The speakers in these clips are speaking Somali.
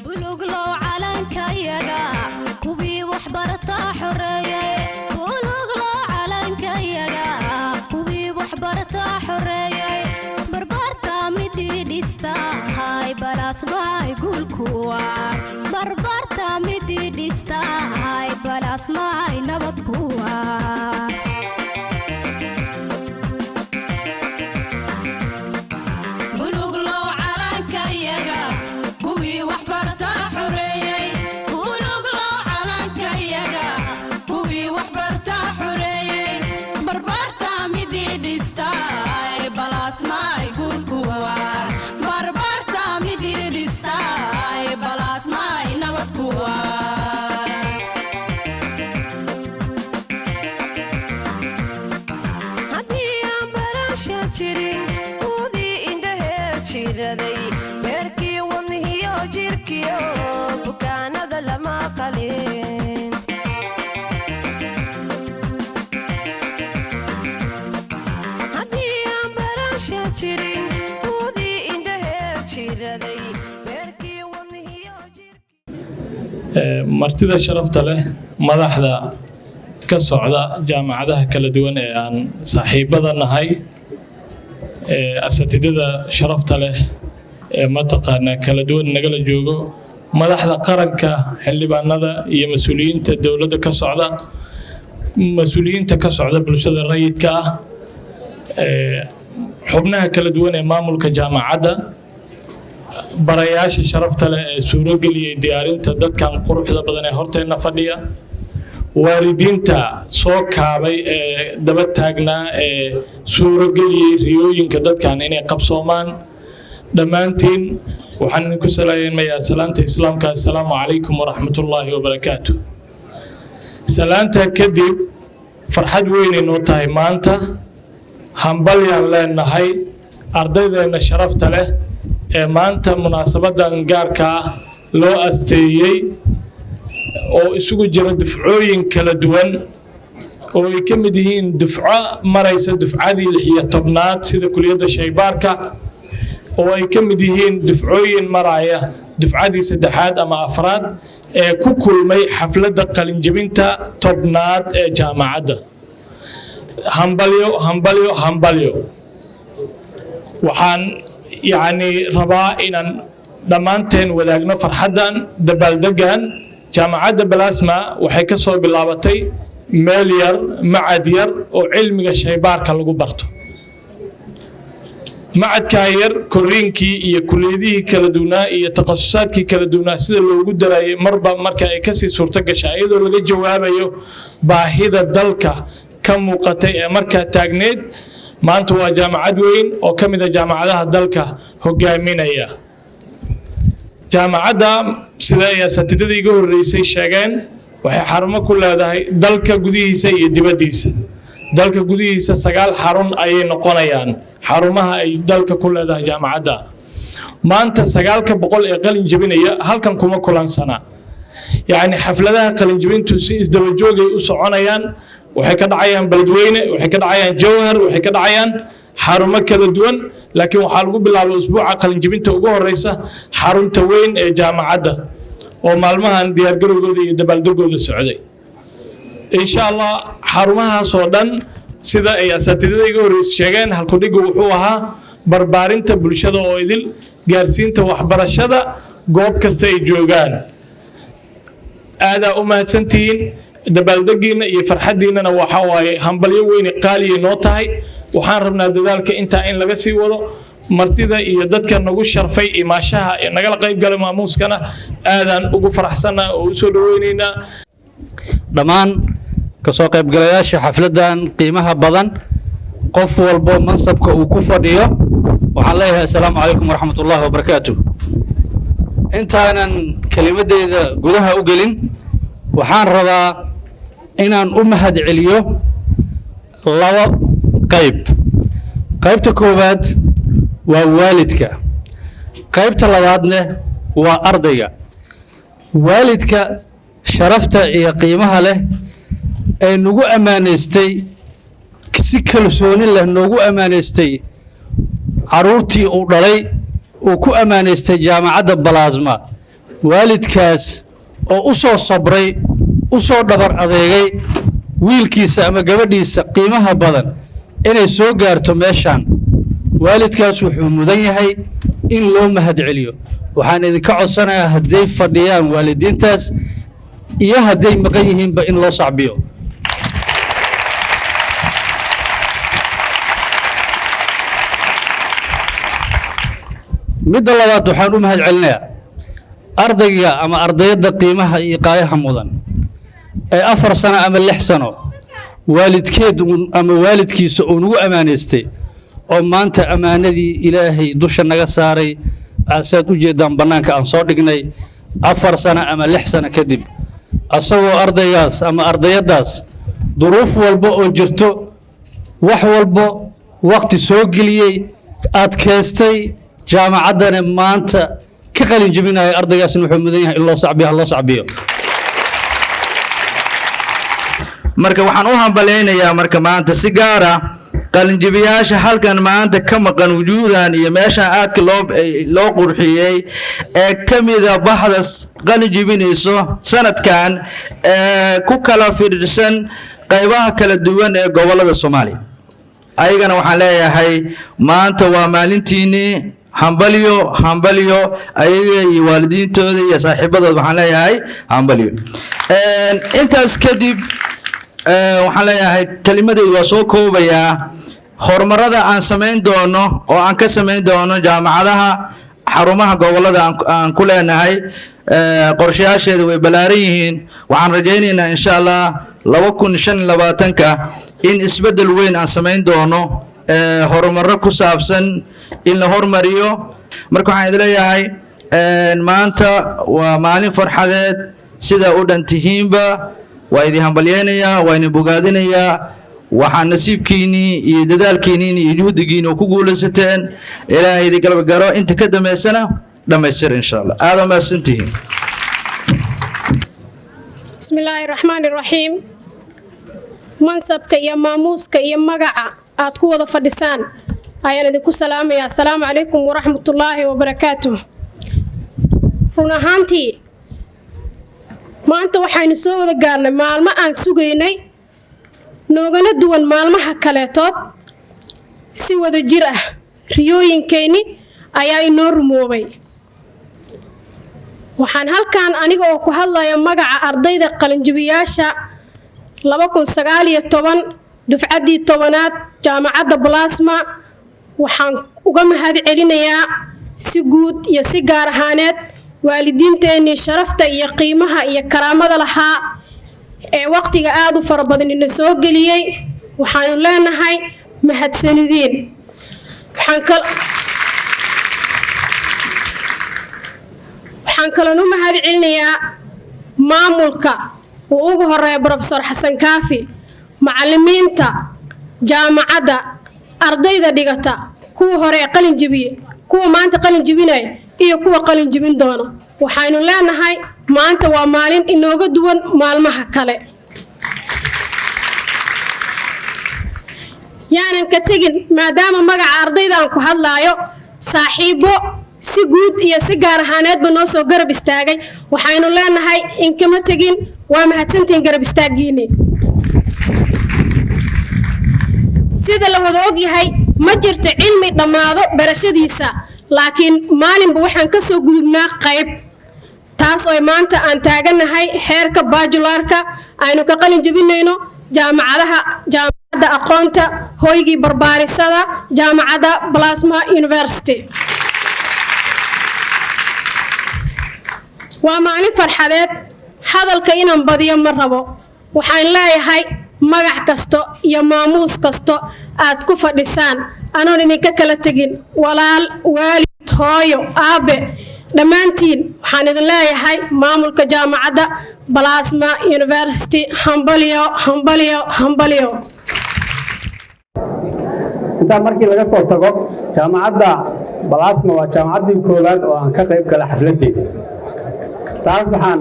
بلوغ لو علنك يجا كوبي وحبرتا حرية بلوغ لو علنك يجا كوبي وحبرتا حرية بربرتا مدي ديستا هاي بلاس ما يقول كوا بربرتا مدي ديستا هاي بلاس ما ينبض كوا martida sharafta leh madaxda ka socda jaamacadaha kala duwan ee aan saaxiibada nahay asatidada sharafta leh ee mataqaana kala duwan nagala joogo madaxda qaranka xildhibaanada iyo mas'uuliyiinta dawladda ka socda mas'uuliyiinta ka socda bulshada rayidka ah xubnaha kala duwan ee maamulka jaamacadda barayaasha sharafta leh ee suuro geliyay diyaarinta dadkan quruxda badan ee horteena fadhiya waalidiinta soo kaabay ee daba taagnaa ee suuro geliyay riyooyinka dadkan inay qabsoomaan dhammaantiin waxaan idinku salaamayaa salaanta islaamka assalaamu calaykum waraxmatullaahi wabarakaatu salaanta kadib farxad weyn inoo tahay maanta hambalyaan leenahay ardaydeena sharafta leh ee maanta munaasabadan gaarka ah loo asteeyay oo isugu jira dufcooyin kala duwan oo ay ka mid yihiin dufco maraysa dufcadii 16aad sida kuliyadda shaybaarka oo ay ka mid yihiin dufcooyin maraya dufcadii 3aad ama 4aad ee ku kulmay xafladda qalinjabinta 10aad ee jaamacadda hambalyo hambalyo hambalyo waxaan يعني ربا إن دمانتين وذاقنا فرحدا دبالدقان جامعة بلاسما وحيكسوا باللابطي مليار معدير وعلمي الشيبار كاللغو برتو معد كاير كورينكي إيا كليديه كالدونا إيا تخصصاتكي كالدونا سيدا اللغو دراي مربا مركا إكسي سورتاقا شايدو لغا جوابيو باهيدا دالكا كم وقتي مركا تاقنيد maanta waa jaamacad weyn oo ka mid ah jaamacadaha dalka hogaaminaya jaamacadda sida ay asatidada iga horeysay sheegeen waxay xarumo ku leedahay dalka gudihiisa iyo dibadiisa dalka gudihiisa 9 xarun ayay noqonayaan xarumaha ay dalka ku leedahay jaamacadda maanta 900 ee qalin jabinaya halkan kuma kulansana yani xafladaha qalin jabintu si isdaba joogay u soconayaan waxay ka dhacayaan baladweyne waxay ka dhacayaan jawhar waxay ka dhacayaan xarumo kala duwan laakiin waxa lagu bilaabay usbuuca qalin jabinta ugu horeysa xarunta weyn ee jaamacadda oo maalmahan diyaar garowgooda iyo dabaaldegooda socday insha Allah xarumahaas oo dhan sida ay asatidada iga horeysay sheegeen halku dhigu wuxuu ahaa barbaarinta bulshada oo idil gaarsiinta waxbarashada goob kasta ay joogaan aada u mahadsantihiin dabaaldegiina iyo farxadiinana waxa waaye hambalyo weyn qaali noo tahay waxaan rabnaa dadaalka inta in laga sii wado martida iyo dadka nagu sharfay imaashaha nagala qayb galay maamuuskana aadan ugu faraxsanaa oo soo dhaweynayna dhamaan ka soo qayb galayaasha xafladan qiimaha badan qof walbo mansabka uu ku fadhiyo waxaan leeyahay assalaamu calaykum waraxmatullaahi wabarakaatuh intaanan kelimadeeda gudaha u gelin waxaan rabaa inaan u mahad celiyo laba qayb qaybta koowaad waa waalidka qaybta labaadna waa ardayga waalidka sharafta iyo qiimaha leh ee nagu amaaneystay si kalsooni leh noogu amaaneystay caruurtii uu dhalay uu ku amaaneystay jaamacadda Balaasma waalidkaas oo u soo sabray u soo dhabar adeegay wiilkiisa ama gabadhiisa qiimaha badan inay soo gaarto meeshaan waalidkaas wuxuu mudan yahay in loo mahad celiyo waxaan idinka codsanayaa hadday fadhiyaan waalidiintaas iyo hadday maqan yihiinba in loo sacbiyo midda labaad waxaan u mahad celinayaa ardayga ama ardayda qiimaha iyo qaayaha mudan ee 4 sano ama 6 sano waalidkeed ama waalidkiisa uu nagu amaaneystay oo maanta amaanadii ilaahay dusha naga saaray asaad u jeedaan banaanka aan soo dhignay 4 sano ama 6 sano kadib asagoo ardaygaas ama ardayadaas duruuf walba oo jirto wax walba waqti soo geliyay adkaystay jaamacaddana maanta ka qalin jebinaya ardaygaasna wuxuu mudan yahay in loo sacbiyo marka waxaan u hambaleynayaa marka maanta si gaar ah qalinjibiyaasha halkan maanta ka maqan wujuudan iyo meesha aadka loo qurxiyay ee kamida baxdas qalinjibinayso sanadkan ku kala fiirsan qaybaha kala duwan ee gobolada Soomaaliya ayagana waxaan leeyahay maanta waa maalintiini hambalyo ayaga iyo waalidiintooda iyo saaxiibadooda waxaan leeyahay hambalyo intaas kadib waxaan leeyahay kalimadaydu waa soo koobayaa horumarada aan samayn doono oo aan ka samayn doono jaamacadaha xarumaha gobolada aan ku leenahay qorshayaasheeda way balaaran yihiin waxaan rajaynaynaa insha Allah 2025ka in isbedel weyn aan samayn doono horumaro ku saabsan in la hormariyo marka waxaan idin leeyahay maanta waa maalin farxadeed sida u dhantihiinba waa idin hambalyeynaya waa idin bogaadinaya waxaan nasiibkiini iyo dadaalkiini iyo juhdigiina ku guulaysateen ilaahay idin galab garo inta ka dameysana dhameystir insha Allah aad ma santihiin bismillaahir rahmaanir rahiim mansabka iyo maamuuska iyo magaca aad ku wada fadhisaan ayaan idinku salaamayaa assalaamu calaykum waraxmatullaahi wabarakaatuh run ahaantii maanta waxaynu soo wada gaarnay maalmo aan sugaynay noogana duwan maalmaha kaleetood si wada jir ah riyooyinkeenni ayaa inoo rumoobay waxaan halkaan aniga oo ku hadlaya magaca ardayda qalinjibiyaasha 2019 dufcaddii 10aad jaamacadda Plasma waxaan uga mahad celinayaa si guud iyo si gaar ahaaneed waalidiinteennii sharafta iyo qiimaha iyo karaamada lahaa ee waqtiga aad u fara badan ina soo geliyay waxaanu leenahay mahadsanidin waxaan kaloo mahad celinayaa maamulka oo ugu horeeya Professor Xasan Kaafi macallimiinta jaamacadda ardayda dhigata kuwa hore qalin jibiye kuwa maanta qalin jibinay iyo kuwa qalin jibin doona waxaanu leenahay maanta waa maalin inooga duwan maalmaha kale yaanan ka tagin maadaama magaca ardayda aan ku hadlaayo saaxiibo si guud iyo si gaar ahaaneedba noo soo garab istaagay waxaanu leenahay in kama tagin waa mahadsantiin garab istaagiini sida la wada og yahay ma jirto cilmi dhamaado barashadiisa laakiin maalinba waxaan ka soo gudubnaa qayb taas oo maanta aan taaganahay heerka bachelorka aynu ka qalin jabinayno jaamacadda aqoonta hoygii barbaarisada jaamacadda Plasma University waa maalin farxadeed hadalka inaan badiyo ma rabo waxaan leeyahay magac kasto iyo maamuus kasto aad ku fadhisaan anoon idinka kala tagin walaal waalid hooyo aabe dhammaantiin waxaan idin leeyahay maamulka jaamacadda Plasma University hambalyo inta markii laga soo tago jaamacadda Plasma waa jaamacaddii koowaad oo aan ka qayb galay xafladeeda taas waxaan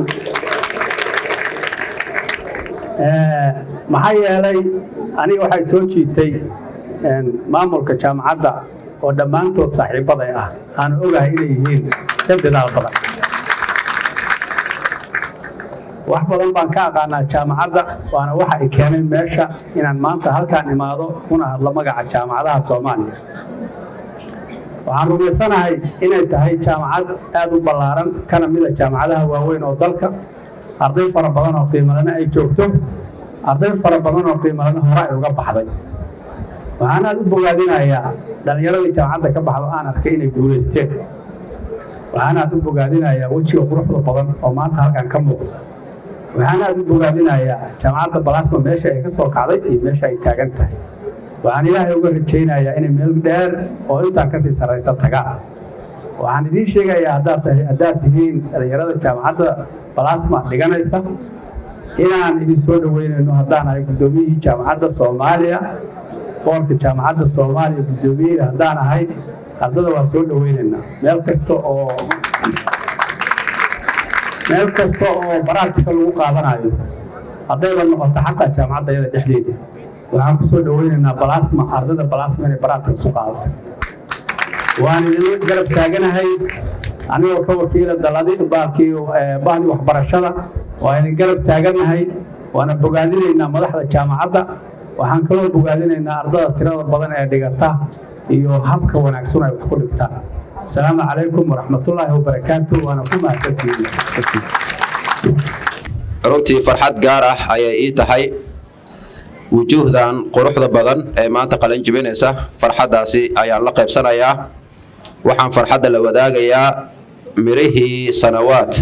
maxaa yeelay aniga waxay soo jiitay maamulka jaamacadda oo dhammaantood saaxiibaday ah aan ogahay inay yihiin dad dadaal badan wax badan baan ka aqaanaa jaamacadda waana waxa ay keeneen meesha inaan maanta halkaan imaado kuna hadlo magaca jaamacadaha Soomaaliya. waxaan rumaysanahay inay tahay jaamacad aad u ballaaran kana mid ah jaamacadaha waaweyn oo dalka arday fara badan oo qiimo leh ay joogto arday fara badan oo qiimo leh hore ay uga baxday. waxaan aad u bogaadinayaa dhalinyaradii jaamacadda ka baxdo aan arkay inay guuleysteen. waxaan aad u bogaadinayaa wejiga quruxda badan oo maanta halkan ka muuqda. waxaan aad u bogaadinayaa jaamacadda Balaasma meesha ay ka soo kacday iyo meesha ay taagan tahay. waxaan ilaahay uga rajaynayaa inay meel dheer oo intaan ka sii sareysa tagaan. waxaan idiin sheegayaa haddaad tihiin dhalinyarada jaamacadda Balaasma dhiganaysa inaan idin soo dhaweynayno haddaan ahay gudoomiyihii jaamacadda Soomaaliya boorka jaamacadda Soomaaliya gudoomiyihii haddaan ahay ardada waa soo dhaweynaynaa meel kasta oo baraatika lagu qaadanayo haddayba noqoto xataa jaamacadda iyada dhexdeeda waxaan ku soo dhaweynaynaa Balaasma ardada Balaasma inay baraatika ku qaadato. waan idin garab taaganahay anigoo ka wakiila daladii bahdi waxbarashada waa idin garab taaganahay waana bogaadinaynaa madaxda jaamacadda. waxaan kaloo bogaadinaynaa ardada tirada badan ee dhigata iyo habka wanaagsan ay wax ku dhigtaan. السلام عليكم ورحمة الله وبركاته وأنا كل ما أسألتني. runtii farxad gaar ah ayay ii tahay wujuuhdan quruxda badan ee maanta qalin jibinaysa farxadaasi ayaan la qaybsanayaa. waxaan farxadda la wadaagayaa mirihii sanawaad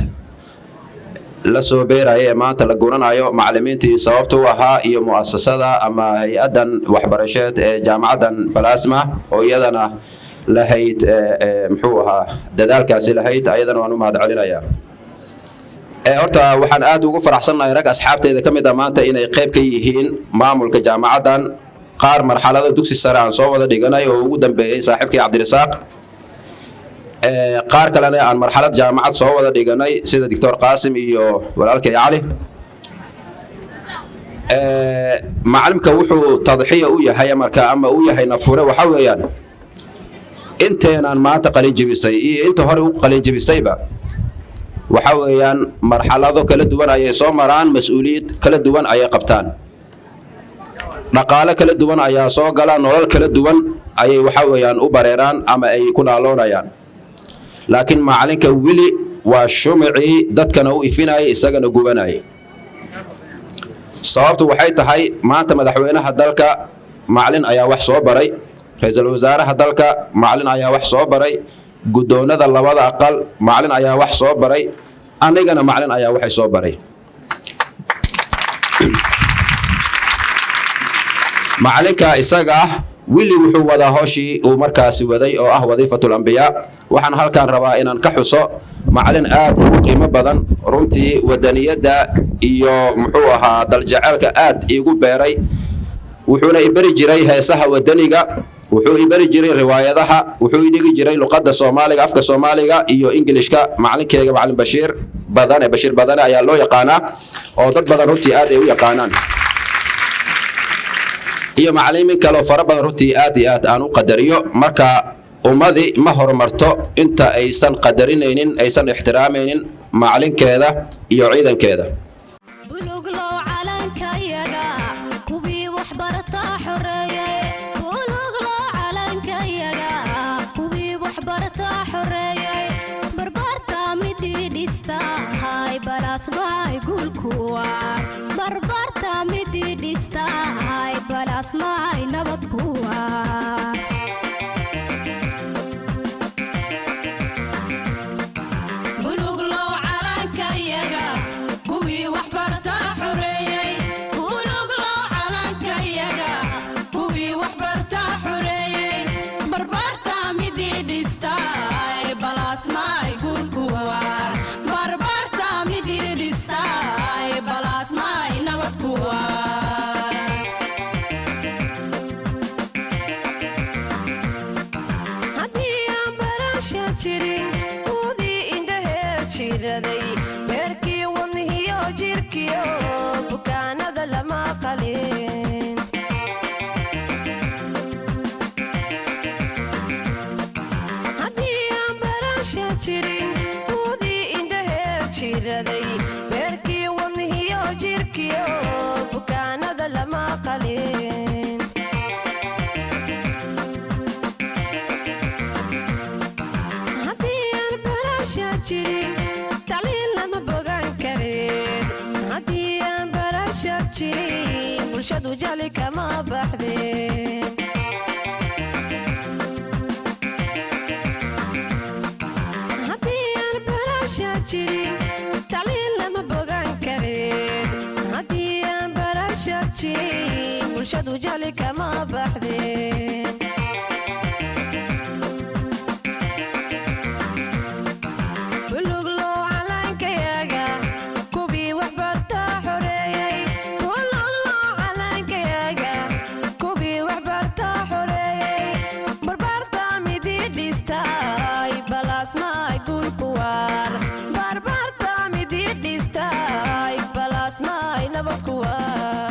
la soo beeraya ee maanta la guranayo macallimiintii sababta u ahaa iyo mu'asasada ama hay-adan waxbarasheed ee jaamacaddan Balaasma oo iyadana lahayd muxuu ahaa dadaalkaasi lahayd ayadana waan u mahadcelinayaa. horta waxaan aad ugu faraxsanahay rag asxaabteeda ka mid ah maanta inay qayb ka yihiin maamulka jaamacaddan qaar marxalada dugsi sare aan soo wada dhiganay oo ugu dambeeyay saaxiibkii Cabdirasaaq qaar kalena aan marxalad jaamacad soo wada dhiganay sida Dr. Qaasim iyo walaalkay Cali. macallimka wuxuu tadxiya u yahay marka ama u yahay nafure waxa weeyaan inteenan maanta qalin jibisay iyo inta hore u qalin jibisayba waxa weeyaan marxalado kala duwan ayay soo maraan mas'uuliyad kala duwan ayay qabtaan dhaqaale kala duwan ayaa soo gala nolol kala duwan ayay waxa weeyaan u bareeraan ama ay ku naaloonayaan laakiin macalinka wili waa shumici dadkana u ifinay isagana gubanay sababtu waxay tahay maanta madaxweynaha dalka macalin ayaa wax soo baray ra'iisul wasaaraha dalka macalin ayaa wax soo baray gudoonada labada aqal macalin ayaa wax soo baray anigana macalin ayaa wax soo baray macalinka isaga wili wuxuu wada hooshii uu markaasi waday oo ah wadiifatul anbiya waxaan halkaan rabaa inaan ka xuso macalin aad u qiimo badan runtii wadaniyada iyo muxuu ahaa daljaceelka aad iigu beeray wuxuuna ibari jiray heesaha wadaniga wuxuu ibari jiray riwaayadaha wuxuu idhigi jiray luqadda Soomaaliga afka Soomaaliga iyo Ingiliishka macalinkeyga macalin Bashiir Badane ayaa loo yaqaanaa oo dad badan runtii aad ay u yaqaanaan iyo macallimiin kale fara badan runtii aad iyo aad aan u qadariyo marka ummadi ma horumarto inta aysan qadarinaynin aysan ixtiraamaynin macalinkeeda iyo ciidankeeda Balaasma nabad kuwa beerkii wadnihiyo jirkiyo bukaanada lama qalin haddii aan barasha jirin udii indhahee jiraday beerkii wadnihiyo jirkiyo bukaanada lama qalin haddii aan barasha jirin tacliin lama bogan karin haddii aan barasha jirin bulshadu jali kama baxdeen jirin tacliin lama bogan karin haddii aan barasha jirin bulshadu jali kama baxdeen buluglo calankayaga kubii wax barta xoreeyey buluglo calankayaga kubii wax barta xoreeyey barbaarta midii dhistay balaasmaay guulkuwaar barbaarta midii dhistay balaasmaay nabad kuwaar